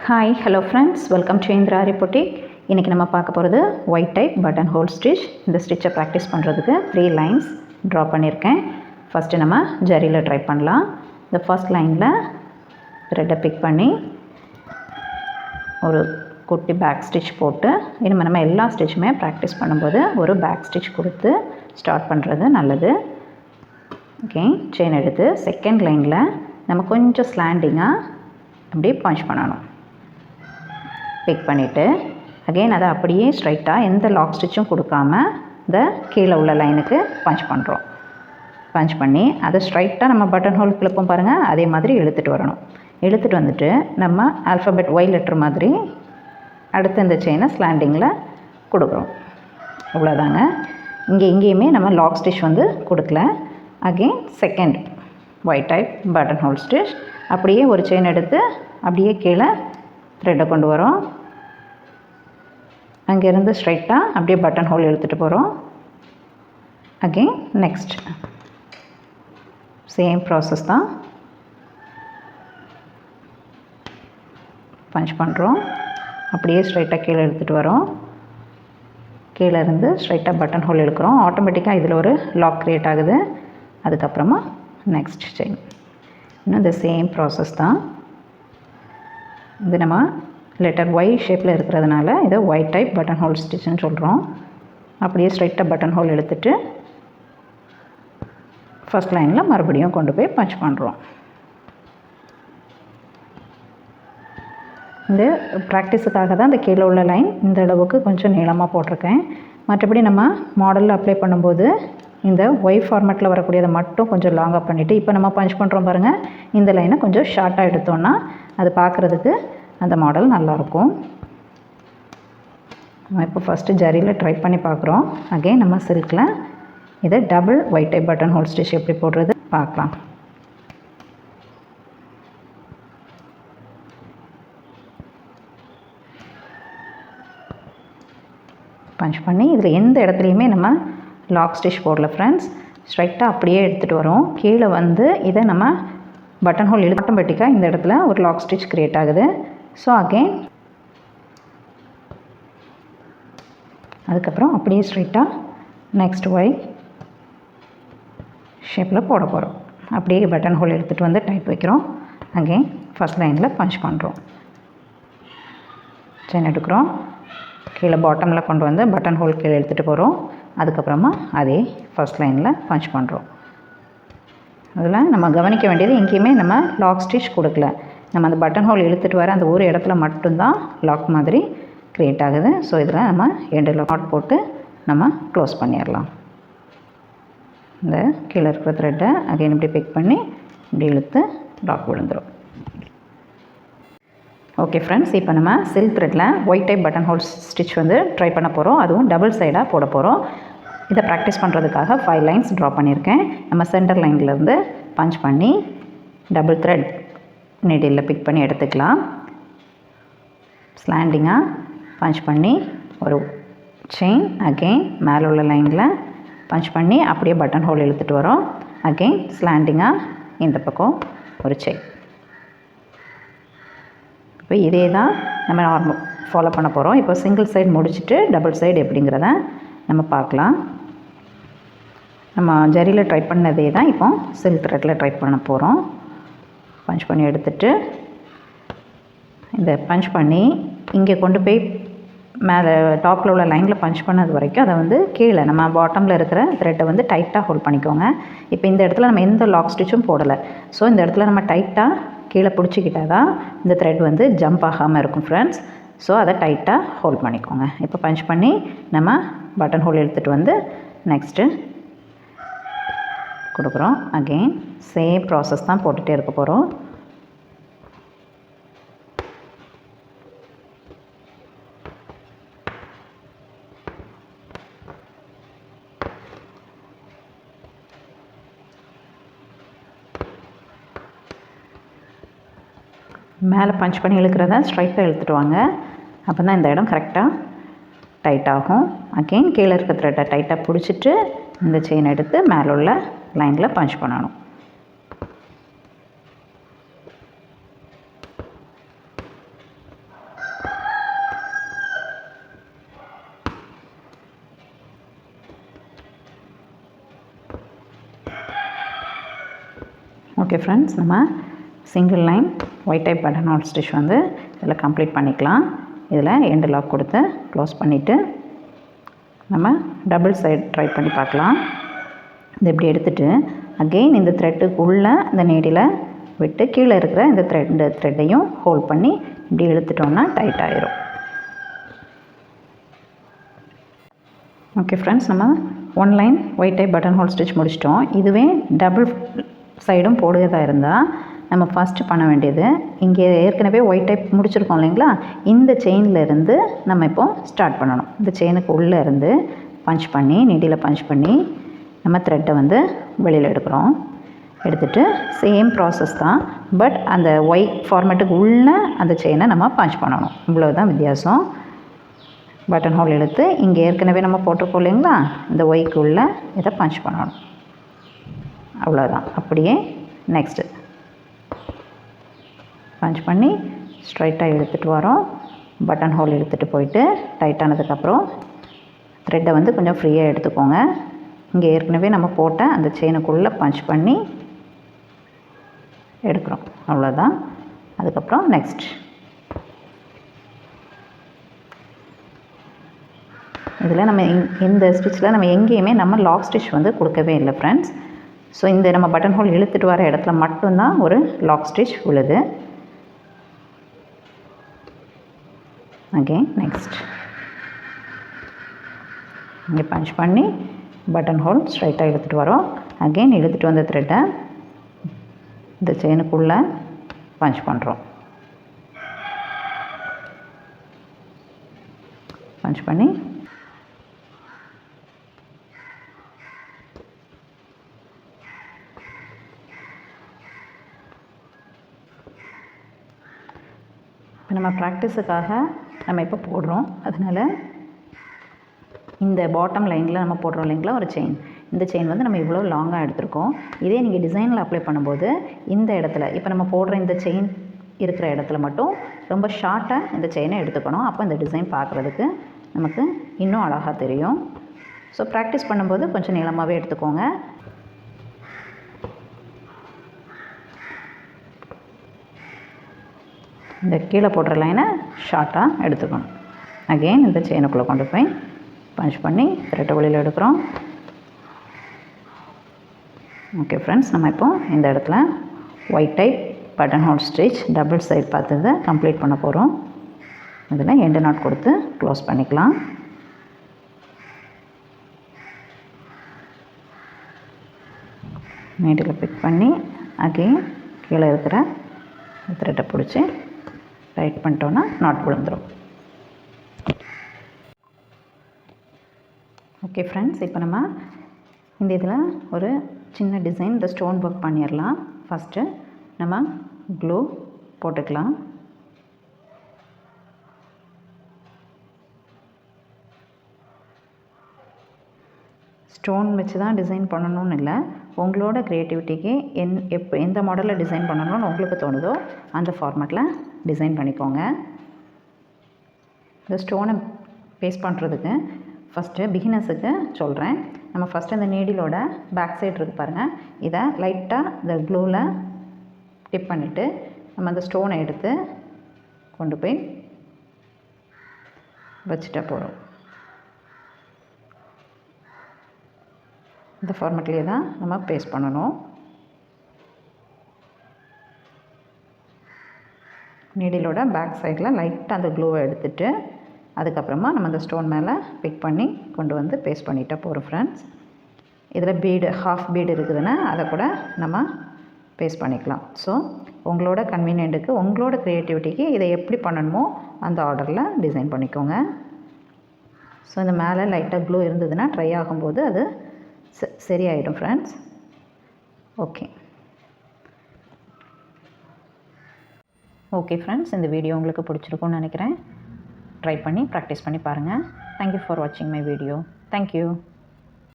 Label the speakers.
Speaker 1: Hi, hello friends, welcome to Aari Basic. இன்னைக்கு நம்ம பார்க்க போறது white type buttonhole stitch. இந்த ஸ்டிட்சை practice பண்றதுக்கு 3 lines draw பண்ணிருக்கேன். First நம்ம ஜரியில ட்ரை பண்ணலாம். The first lineல thread pick பண்ணி ஒரு குட்டி பேக் ஸ்டிட்ச் போட்டு இனிமே நம்ம எல்லா ஸ்டிட்சுமே practice பண்ணும்போது ஒரு பேக் ஸ்டிட்ச் கொடுத்து ஸ்டார்ட் பண்றது நல்லது. ஓகே, செயின் எடுத்து செகண்ட் லைன்ல நம்ம கொஞ்சம் ஸ்லாண்டிங்கா அப்படியே பஞ்ச் பண்ணணும். பிக் பண்ணிவிட்டு அகெயின் அதை அப்படியே ஸ்ட்ரைட்டாக எந்த லாக் ஸ்டிச்சும் கொடுக்காம இந்த கீழே உள்ள லைனுக்கு பஞ்ச் பண்ணுறோம். பஞ்ச் பண்ணி அதை ஸ்ட்ரைட்டாக நம்ம பட்டன் ஹோல் கிளிப்போம் பாருங்கள், அதே மாதிரி இழுத்துட்டு வரணும். இழுத்துட்டு வந்துட்டு நம்ம ஆல்ஃபபெட் ஒய் லெட்டர் மாதிரி அடுத்து இந்த செயினை ஸ்லாண்டிங்கில் கொடுக்குறோம். இவ்வளோதாங்க. எங்கேயுமே நம்ம லாக் ஸ்டிச் வந்து கொடுக்கல. Again second white type button whole stitch அப்படியே ஒரு செயின் எடுத்து அப்படியே கீழே த்ரெட்டை கொண்டு வரோம். அங்கேருந்து ஸ்ட்ரைட்டாக அப்படியே பட்டன் ஹோல் எடுத்துகிட்டு போகிறோம். அகெயின் நெக்ஸ்ட் சேம் ப்ராசஸ் தான். பஞ்ச் பண்ணுறோம், அப்படியே ஸ்ட்ரைட்டாக கீழே எடுத்துகிட்டு வரோம். கீழே இருந்து ஸ்ட்ரைட்டாக பட்டன் ஹோல் எடுக்கிறோம். ஆட்டோமேட்டிக்காக இதில் ஒரு லாக் க்ரியேட் ஆகுது. அதுக்கப்புறமா நெக்ஸ்ட் செயின். இன்னும் இந்த சேம் ப்ராசஸ் தான். இது நம்ம லெட்டர் ஒய் ஷேப்பில் இருக்கிறதுனால இதை ஒயிட் டைப் பட்டன் ஹோல் ஸ்டிச்சுன்னு சொல்கிறோம். அப்படியே ஸ்ட்ரைட்டாக பட்டன் ஹோல் எடுத்துகிட்டு ஃபஸ்ட் லைனில் மறுபடியும் கொண்டு போய் பஞ்ச் பண்ணுறோம். இந்த ப்ராக்டிஸுக்காக தான் இந்த கீழே உள்ள லைன் இந்த அளவுக்கு கொஞ்சம் நீளமாக போட்டிருக்கேன். மற்றபடி நம்ம மாடலில் அப்ளை பண்ணும்போது இந்த ஒய் ஃபார்மேட்டில் வரக்கூடியதை மட்டும் கொஞ்சம் லாங்காக பண்ணிவிட்டு இப்போ நம்ம பஞ்ச் பண்ணுறோம் பாருங்கள், இந்த லைனை கொஞ்சம் ஷார்ட்டாக எடுத்தோன்னா அது பார்க்குறதுக்கு அந்த மாடல் நல்லாயிருக்கும். நம்ம இப்போ ஃபஸ்ட்டு ஜரியில் ட்ரை பண்ணி பார்க்குறோம். அகெயின் நம்ம சில்கில் இதை double white type button whole stitch எப்படி போடுறது பார்க்கலாம். பஞ்ச் பண்ணி இதில் எந்த இடத்துலையுமே நம்ம லாக் ஸ்டிச் போடல ஃப்ரெண்ட்ஸ். ஸ்ட்ரைட்டாக அப்படியே எடுத்துகிட்டு வரோம். கீழே வந்து இதை நம்ம பட்டன் ஹோல் ஆட்டோமேட்டிக்காக இந்த இடத்துல ஒரு லாக் ஸ்டிச் க்ரியேட் ஆகுது. ஸோ அகெயின் அதுக்கப்புறம் அப்படியே ஸ்ட்ரைட்டாக நெக்ஸ்ட் ஒய் ஷேப்பில் போட போகிறோம். அப்படியே பட்டன் ஹோல் எடுத்துகிட்டு வந்து டைப் வைக்கிறோம். அகெயின் ஃபஸ்ட் லைனில் பஞ்ச் பண்ணுறோம். செயின் எடுக்கிறோம், கீழே பாட்டமில் கொண்டு வந்து பட்டன் ஹோல் கீழே எடுத்துகிட்டு போகிறோம். அதுக்கப்புறமா அதே ஃபஸ்ட் லைனில் பஞ்ச் பண்ணுறோம். அதில் நம்ம கவனிக்க வேண்டியது எங்கேயுமே நம்ம லாக் ஸ்டிச் கொடுக்கல. நம்ம அந்த பட்டன் ஹோல் இழுத்துட்டு வர அந்த ஒரு இடத்துல மட்டும்தான் லாக் மாதிரி க்ரியேட் ஆகுது. ஸோ இதில் நம்ம எண்டில் நாட் போட்டு நம்ம க்ளோஸ் பண்ணிடலாம். இந்த கீழே இருக்கிற த்ரெட்டை அகைன் இப்படி பிக் பண்ணி இப்படி இழுத்து லாக் விழுந்துடும். ஓகே ஃப்ரெண்ட்ஸ், இப்போ நம்ம சில்க் த்ரெட்டில் white type button whole stitch வந்து ட்ரை பண்ண போகிறோம். அதுவும் டபுள் சைடாக போட போகிறோம். இதை ப்ராக்டிஸ் பண்ணுறதுக்காக 5 லைன்ஸ் ட்ரா பண்ணியிருக்கேன். நம்ம சென்டர் லைன்லேருந்து பஞ்ச் பண்ணி டபுள் த்ரெட் நீடில் பிக் பண்ணி எடுத்துக்கலாம். ஸ்லாண்டிங்காக பஞ்ச் பண்ணி ஒரு செயின் அகெயின் மேலே உள்ள லைனில் பஞ்ச் பண்ணி அப்படியே பட்டன் ஹோல் இழுத்துட்டு வரோம். அகெயின் ஸ்லாண்டிங்காக இந்த பக்கம் ஒரு செயின். இப்போ இதே தான் நம்ம நார்மல் ஃபாலோ பண்ண போகிறோம். இப்போ சிங்கிள் சைடு முடிச்சுட்டு டபுள் சைடு எப்படிங்கிறத நம்ம பார்க்கலாம். நம்ம ஜரியில் ட்ரை பண்ணதே தான் இப்போ சில்க் த்ரெட்டில் ட்ரை பண்ண போகிறோம். பஞ்ச் பண்ணி எடுத்துட்டு இந்த பஞ்ச் பண்ணி இங்கே கொண்டு போய் மேலே டாப்பில் உள்ள லைனில் பஞ்ச் பண்ணது வரைக்கும் அதை வந்து கீழே நம்ம பாட்டமில் இருக்கிற த்ரெட்டை வந்து டைட்டாக ஹோல்ட் பண்ணிக்கோங்க. இப்போ இந்த இடத்துல நம்ம எந்த லாக் ஸ்டிச்சும் போடலை. ஸோ இந்த இடத்துல நம்ம டைட்டாக கீழே பிடிச்சிக்கிட்டால் தான் இந்த த்ரெட் வந்து ஜம்ப் ஆகாமல் இருக்கும் ஃப்ரெண்ட்ஸ். ஸோ அதை டைட்டாக ஹோல்ட் பண்ணிக்கோங்க. இப்போ பஞ்ச் பண்ணி நம்ம பட்டன் ஹோல் எடுத்துகிட்டு வந்து நெக்ஸ்ட்டு கொடுக்குறோம். அகெயின் சேம் ப்ராசஸ் தான் போட்டுகிட்டே இருக்க போகிறோம். மேலே பஞ்ச் பண்ணி இழுக்கிறத ஸ்ட்ரைட்டாக இழுத்துட்டு வாங்க. அப்போ தான் இந்த இடம் கரெக்டாக டைட் ஆகும். அகெயின் கீழே இருக்க த்ரெட்டை டைட்டாக பிடிச்சிட்டு இந்த செயின் எடுத்து மேலே உள்ள லைனில் பஞ்ச் பண்ணணும். ஓகே ஃப்ரெண்ட்ஸ், நம்ம single line white type buttonhole stitch வந்து இதில் கம்ப்ளீட் பண்ணிக்கலாம். இதில் எண்டு லாக் கொடுத்து க்ளோஸ் பண்ணிவிட்டு நம்ம டபுள் சைடு ட்ரை பண்ணி பார்க்கலாம். இது இப்படி எடுத்துகிட்டு அகெயின் இந்த த்ரெட்டுக்குள்ளே இந்த நீடில் விட்டு கீழே இருக்கிற இந்த த்ரெட்டையும் ஹோல்ட் பண்ணி இப்படி இழுத்துட்டோம்னா டைட் ஆயிரும். ஓகே ஃப்ரெண்ட்ஸ், நம்ம one line white type button whole stitch முடிச்சிட்டோம். இதுவே டபுள் சைடும் போடுறதா இருந்தால் நம்ம ஃபஸ்ட்டு பண்ண வேண்டியது, இங்கே ஏற்கனவே ஒயிட் டைப் முடிச்சிருக்கோம் இல்லைங்களா, இந்த செயின்லேருந்து நம்ம இப்போது ஸ்டார்ட் பண்ணணும். இந்த செயினுக்கு உள்ளே இருந்து பஞ்ச் பண்ணி நீடியில் பஞ்ச் பண்ணி நம்ம த்ரெட்டை வந்து வெளியில் எடுக்கிறோம். எடுத்துகிட்டு சேம் ப்ராசஸ் தான், பட் அந்த ஒயிட் ஃபார்மேட்டுக்கு உள்ளே அந்த செயினை நம்ம பஞ்ச் பண்ணணும். இவ்வளோ தான் வித்தியாசம். பட்டன் ஹோல் எடுத்து இங்கே ஏற்கனவே நம்ம போட்டிருக்கோம் இல்லைங்களா, இந்த ஒய்க்கு உள்ளே இதை பஞ்ச் பண்ணணும். அவ்வளோதான். அப்படியே நெக்ஸ்ட்டு பஞ்ச் பண்ணி ஸ்ட்ரைட்டாக எடுத்துகிட்டு வரோம். பட்டன் ஹோல் எடுத்துகிட்டு போயிட்டு டைட்டானதுக்கப்புறம் த்ரெட்டை வந்து கொஞ்சம் ஃப்ரீயாக எடுத்துக்கோங்க. இங்கே ஏற்கனவே நம்ம போட்ட அந்த செயினுக்குள்ளே பஞ்ச் பண்ணி எடுக்கிறோம். அவ்வளோதான். அதுக்கப்புறம் நெக்ஸ்ட் இதில் நம்ம இந்த ஸ்டிச்சில் நம்ம எங்கேயுமே நம்ம லாக் ஸ்டிச் வந்து கொடுக்கவே இல்லை ஃப்ரெண்ட்ஸ். ஸோ இந்த நம்ம பட்டன் ஹோல் இழுத்துட்டு வர இடத்துல மட்டும்தான் ஒரு லாக் ஸ்டிச் விழுது. அகெயின் நெக்ஸ்ட் இங்கே பஞ்ச் பண்ணி பட்டன் ஹோல் ஸ்ட்ரைட்டாக இழுத்துட்டு வரோம். அகெயின் இழுத்துட்டு வந்த த்ரெட்டை இந்த செயினுக்குள்ளே பஞ்ச் பண்ணுறோம். பஞ்ச் பண்ணி நம்ம ப்ராக்டிஸுக்காக நம்ம இப்போ போடுறோம். அதனால் இந்த பாட்டம் லைனில் நம்ம போடுறோம் இல்லைங்களா ஒரு செயின், இந்த செயின் வந்து நம்ம இவ்வளோ லாங்காக எடுத்திருக்கோம். இதே நீங்கள் டிசைனில் அப்ளை பண்ணும்போது இந்த இடத்துல இப்போ நம்ம போடுற இந்த செயின் இருக்கிற இடத்துல மட்டும் ரொம்ப ஷார்ட்டாக இந்த செயினை எடுத்துக்கணும். அப்போ இந்த டிசைன் பார்க்குறதுக்கு நமக்கு இன்னும் அழகாக தெரியும். ஸோ ப்ராக்டிஸ் பண்ணும்போது கொஞ்சம் நீளமாகவே எடுத்துக்கோங்க. இந்த கீழே போடுற லைனை ஷார்ட்டாக எடுத்துக்கணும். அகெயின் இந்த செயினுக்குள்ளே கொண்டு போய் பஞ்ச் பண்ணி த்ரெட்டை வெளியில் எடுக்கிறோம். ஓகே ஃப்ரெண்ட்ஸ், நம்ம இப்போ இந்த இடத்துல white type button whole stitch double side பார்த்ததை கம்ப்ளீட் பண்ண போகிறோம். இதில் எண்டு நாட் கொடுத்து க்ளோஸ் பண்ணிக்கலாம். நீடில் பிக் பண்ணி அகெயின் கீழே இருக்கிற த்ரெட்டை பிடிச்சி டைட் பண்ணிட்டோன்னா நாட் விழுந்துடும். ஓகே ஃப்ரெண்ட்ஸ், இப்போ நம்ம இந்த இதில் ஒரு சின்ன டிசைன் இந்த ஸ்டோன் ஒர்க் பண்ணிடலாம். ஃபஸ்ட்டு நம்ம க்ளூ போட்டுக்கலாம். ஸ்டோன் வச்சு தான் டிசைன் பண்ணணும்னு இல்லை, உங்களோட க்ரியேட்டிவிட்டிக்கு எந்த மாடலில் டிசைன் பண்ணணும்னு உங்களுக்கு தோணுதோ அந்த ஃபார்மேட்டில் டிசைன் பண்ணிக்கோங்க. இந்த ஸ்டோனை பேஸ்ட் பண்ணுறதுக்கு ஃபஸ்ட்டு பிகினர்ஸுக்கு சொல்கிறேன். நம்ம ஃபஸ்ட்டு இந்த நீடிலோட பேக் சைடு இருக்குது பாருங்கள், இதை லைட்டாக இந்த க்ளூவில் டிப் பண்ணிவிட்டு நம்ம அந்த ஸ்டோனை எடுத்து கொண்டு போய் வச்சுட்டா போதும். இந்த ஃபார்மேட்லேயே தான் நம்ம பேஸ்ட் பண்ணணும். நீடிலோட பேக் சைடில் லைட்டாக அந்த க்ளூவை எடுத்துகிட்டு அதுக்கப்புறமா நம்ம அந்த ஸ்டோன் மேலே பிக் பண்ணி கொண்டு வந்து பேஸ்ட் பண்ணிட்டா போகிறோம் ஃப்ரெண்ட்ஸ். இதில் பீடு ஹாஃப் பீடு இருக்குதுன்னா அதை கூட நம்ம பேஸ்ட் பண்ணிக்கலாம். ஸோ உங்களோட கன்வீனியன்ட்டுக்கு உங்களோட க்ரியேட்டிவிட்டிக்கு இதை எப்படி பண்ணணுமோ அந்த ஆர்டரில் டிசைன் பண்ணிக்கோங்க. ஸோ இந்த மேலே லைட்டாக க்ளூ இருந்ததுன்னா ட்ரை ஆகும்போது அது சரியாயிடும் ஃப்ரெண்ட்ஸ். ஓகே ஃப்ரெண்ட்ஸ், இந்த வீடியோ உங்களுக்கு பிடிச்சிருக்கும்னு நினைக்கிறேன். ட்ரை பண்ணி ப்ராக்டிஸ் பண்ணி பாருங்கள். தேங்க்யூ ஃபார் வாட்சிங் மை வீடியோ. தேங்க்யூ.